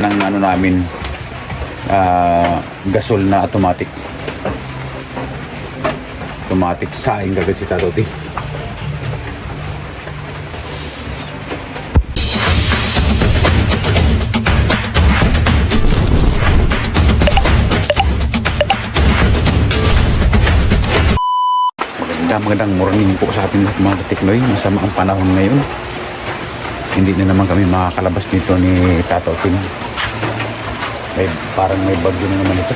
ng ano namin, gasol na automatic saing kagad si Tatoti. Magandang morning po sa ating mga katiknoy. Masama ang panahon ngayon, hindi na naman kami makakalabas nito ni Tatoti. Parang may bagyo na naman ito.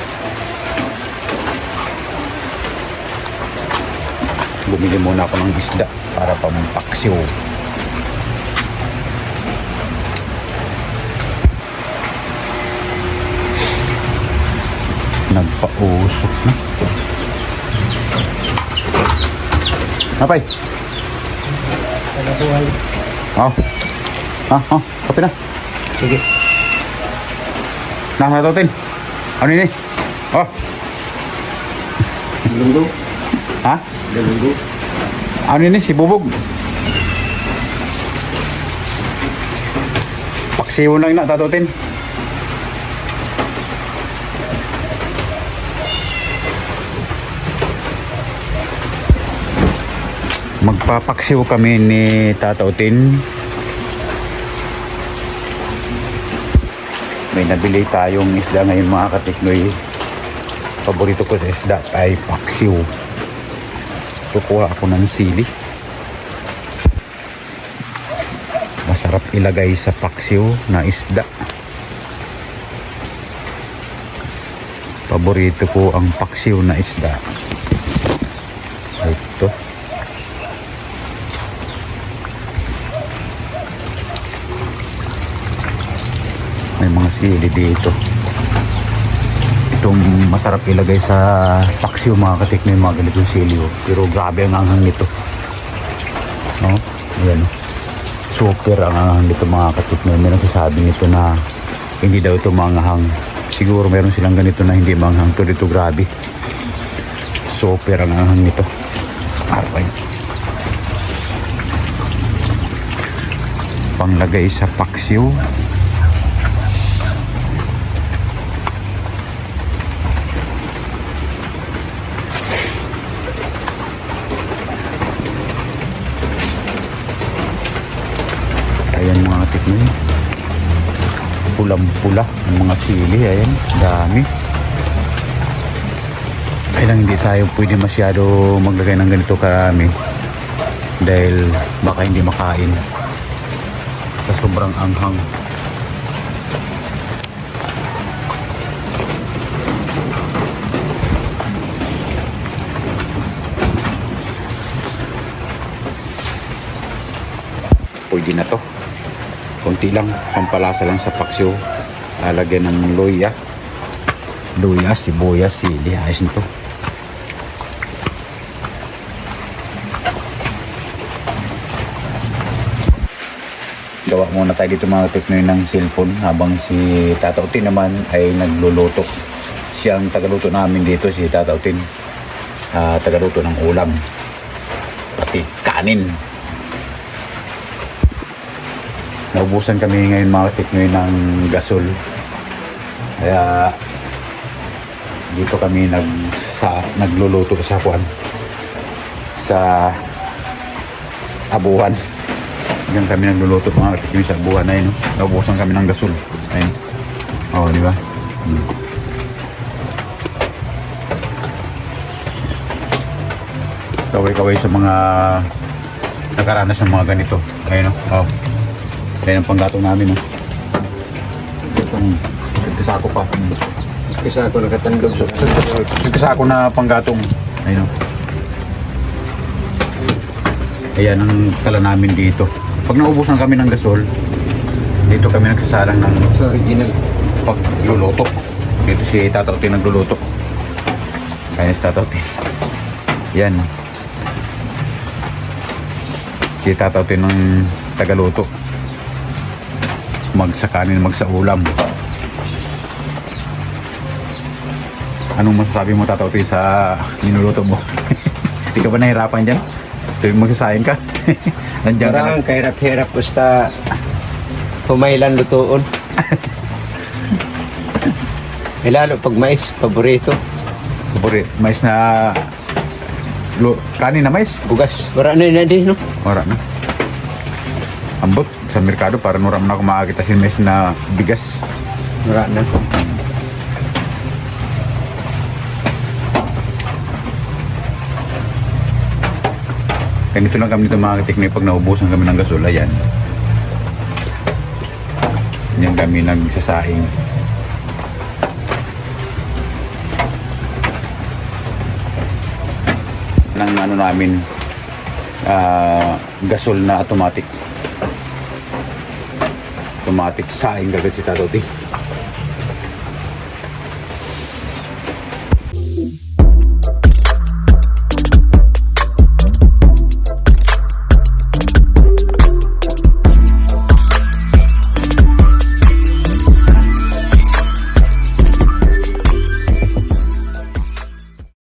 Bumili muna ako ng isda para pampaksiw. Nagpausok na. Napay? Panabuhay. Kape na. Sige. Nakatotin. Ano ini? Lunggo. Ha? Lunggo. Ano ini? Si Bubog. Paksiw lang na, Tatotin. Magpapaksiw kami ni Tatautin. May nabili tayong isda ngayon mga katiknoy. Paborito ko sa isda ay paksiw. Kukuha ako ng sili. Masarap ilagay sa paksiw na isda. Paborito ko ang paksiw na isda. Ito. May mga sili dito. Itong masarap ilagay sa paksiw mga katiknoy, mga ganitong sili. Pero grabe ang anghang nito. No? Ayan. Super ang anghang nito mga katiknoy. May nagsasabi nito na hindi daw ito manghang. Siguro meron silang ganito na hindi manghang. Pero dito grabe. Super ang anghang nito. Aray. Panglagay sa paksiw. Ayan mga tiknoy, pulang-pula ang mga sili. Ayan, dami. Kaya lang hindi tayo pwede masyado maglagay ng ganito karami dahil baka hindi makain sa sobrang anghang. Pwede na to. Konti lang, pampalasa lang sa paksiw. Lagyan ng luya, sibuyas, sili. Ayos nito. Gawa muna tayo dito mga tiknoy ng cellphone habang si Tatautin naman ay nagluluto. Siyang tagaluto namin dito, si Tatautin. Tagaluto ng ulam. Pati kanin. Naubusan kami ngayon mga tiknoy ng gasol. Kaya dito kami nagluluto sa abuhan. Diyan kami nagluluto mga tiknoy sa abuhan na yun. Naubusan kami ng gasol. Ayun. Di ba? Kaway-kaway sa mga nakaranas ng mga ganito. Ayun. Kaya ang panggatong namin, itong kasako pa. Kasako na katandog. Kasako na panggatong. Ayun. Ayan ang tala namin dito. Pag naubusan kami ng gasol, dito kami nagsasalang ng Sa original pagluluto. Dito si Tatautin nagluluto. Kaya si Tatautin. Yan. Si Tatautin ng tagaluto. Magsa kanin, magsa ulam. Anong masasabi mo Tatautin sa linuluto mo? Hindi ka ba nahirapan dyan? Tuwing magsasayin ka? Nandiyan ka na. Parang kahirap-hirap basta humailan lutuon. Eh, lalo pag mais, paborito. Paborit. Mais na... kanin na mais? Bugas. Wala na yun din, no? Wala na. Ambot sa merkado para nuram na ako makakita si mais na bigas. Wala na. Ganito lang kami dito mga katiknoy pag naubusan kami ng gasol. Ayan. Yan kami nagsasaing. Ng ano namin gasol na automatic saing kagad si Tatoti.